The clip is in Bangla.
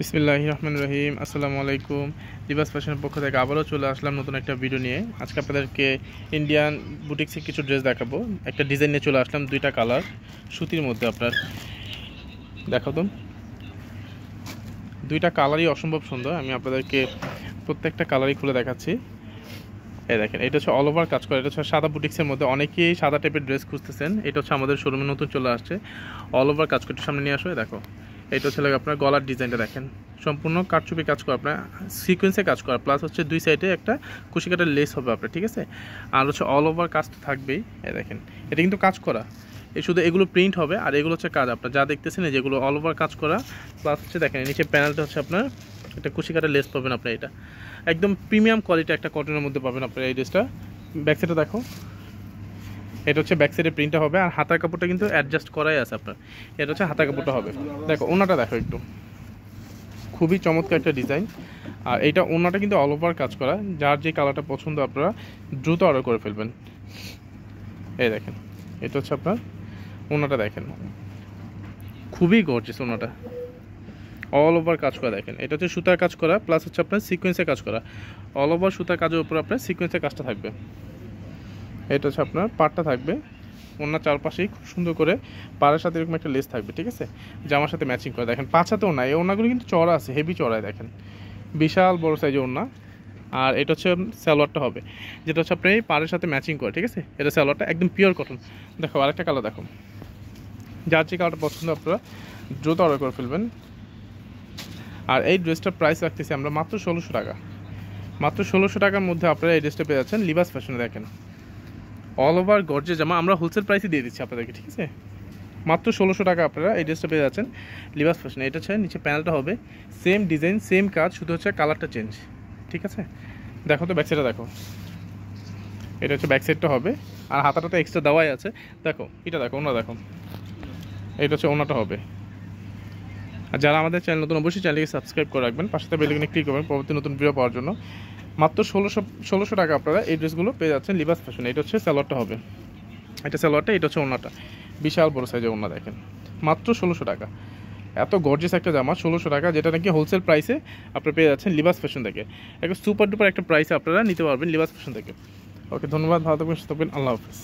বিসমিল্লাহির রহমানির রহিম। আসসালামু আলাইকুম। লিবাস ফ্যাশনের পক্ষ থেকে আবারও চলে আসলাম নতুন একটা ভিডিও নিয়ে। আজকে আপনাদেরকে ইন্ডিয়ান বুটিক্সের কিছু ড্রেস দেখাবো। একটা ডিজাইন নিয়ে চলে আসলাম, দুইটা কালার সুতির মধ্যে। আপনার দেখো তো, দুইটা কালারই অসম্ভব সুন্দর। আমি আপনাদেরকে প্রত্যেকটা কালারই খুলে দেখাচ্ছি। এই দেখেন, এটা হচ্ছে অল ওভার কাজ করে। এটা হচ্ছে সাদা বুটিক্সের মধ্যে। অনেকেই সাদা টাইপের ড্রেস খুঁজতেছেন। এটা হচ্ছে আমাদের শোরুমে নতুন চলে আসছে, অল ওভার কাজ করতে। সামনে নিয়ে আসো। দেখো, এটা হচ্ছে আপনার গলার ডিজাইনটা দেখেন, সম্পূর্ণ কাটচুপি কাজ করা, আপনার সিকোয়েন্সে কাজ করা, প্লাস হচ্ছে দুই সাইডে একটা কুশি কাটার লেস হবে আপনার, ঠিক আছে। আর হচ্ছে অল ওভার কাজ তো থাকবেই। এই দেখেন, এটা কিন্তু কাজ করা, এই শুধু এগুলো প্রিন্ট হবে, আর এগুলো হচ্ছে কাজ। আপনার যা দেখতেছেন যেগুলো অল ওভার কাজ করা, প্লাস হচ্ছে দেখেন নিচে প্যানেলটা হচ্ছে আপনার একটা কুশি কাটার লেস পাবেন আপনার। এটা একদম প্রিমিয়াম কোয়ালিটি একটা কটনের মধ্যে পাবেন আপনার এই ড্রেসটা। ব্যাক সাইডে দেখো, এটা হচ্ছে ব্যাক সাইডে প্রিন্টটা হবে, আর হাতার কাপড়টা কিন্তু অ্যাডজাস্ট করাই আছে আপনার। এটা হচ্ছে হাতার কাপড়টা হবে। দেখো ওনাটা দেখো, একটু খুবই চমৎকার একটা ডিজাইন। আর এইটা ওনাটা কিন্তু অল ওভার কাজ করা। যার যে কালারটা পছন্দ আপনারা দ্রুত অর্ডার করে ফেলবেন। এই দেখেন, এটা হচ্ছে আপনার ওনাটা দেখেন, খুবই গর্জিয়াস ওনাটা, অল ওভার কাজ করা। দেখেন, এটা হচ্ছে সুতার কাজ করা, প্লাস হচ্ছে আপনার সিকোয়েন্সে কাজ করা। অল ওভার সুতার কাজের উপর আপনার সিকোয়েন্সের কাজটা থাকবে। এটা হচ্ছে আপনার পাড়টা থাকবে, ওনার চারপাশেই খুব সুন্দর করে পাড়ের সাথে এরকম একটা লেস থাকবে, ঠিক আছে, জামার সাথে ম্যাচিং করে। দেখেন পাছাতেও না, এই ওনাগুলো কিন্তু চড়া আছে, হেভি চড়ায়। দেখেন বিশাল বড় সাইজের ওনা। আর এটা হচ্ছে সালোয়ারটা হবে, যেটা হচ্ছে আপনি পাড়ের সাথে ম্যাচিং করে, ঠিক আছে। এটা সালোয়ারটা একদম পিওর কটন। দেখো আরেকটা কালার দেখো, যার যে কালারটা পছন্দ আপনারা দ্রুত অর্ডার করে ফেলবেন। আর এই ড্রেসটার প্রাইস রাখতেছি আমরা মাত্র 1600 টাকা। মাত্র 1600 টাকার মধ্যে আপনারা এই ড্রেসটা পেয়ে যাচ্ছেন লিবাস ফ্যাশনে। দেখেন অল ওভার গর্জে জামা, আমরা হোলসেল প্রাইসে দিয়ে দিচ্ছি আপনাদেরকে, ঠিক আছে। মাত্র 1600 টাকা আপনারা এই ড্রেসটা পেয়ে যাচ্ছেন লিবাস ফ্যাশনে। এটা হচ্ছে নিচে প্যানেলটা হবে সেম ডিজাইন, সেম কাজ, শুধু হচ্ছে কালারটা চেঞ্জ, ঠিক আছে। দেখো তো ব্যাক সাইডটা দেখো, এটা হচ্ছে ব্যাক সাইডটা হবে, আর হাতাটা তো এক্সট্রা দেওয়াই আছে। দেখো এটা দেখো, ওনা দেখো, এটা হচ্ছে ওনাটা হবে। আর যারা আমাদের চ্যানেল নতুন, অবশ্যই চ্যানেলকে সাবস্ক্রাইব করে রাখবেন, পাশে বেল আইকনে ক্লিক করবেন পরবর্তী নতুন ভিডিও পাওয়ার জন্য। মাত্র 1600 টাকা আপনারা এই ড্রেসগুলো পেয়ে যাচ্ছেন লিবাস ফ্যাশনে। এটা হচ্ছে সালোয়ারটা হবে, এটা সালোয়ারটা, এটা হচ্ছে ওনাটা, বিশাল বড় সাইজের ওনা। দেখেন মাত্র 1600 টাকা, এত গর্জিয়াস একটা জামা 1600 টাকা, যেটা নাকি হোলসেল প্রাইসে আপনারা পেয়ে যাচ্ছেন লিবাস ফ্যাশন থেকে। একটা সুপার ডুপার একটা প্রাইসে আপনারা নিতে পারবেন লিবাস ফ্যাশন থেকে। ওকে, ধন্যবাদ, ভালো থাকবেন, সুস্থ থাকবেন, আল্লাহ হাফিজ।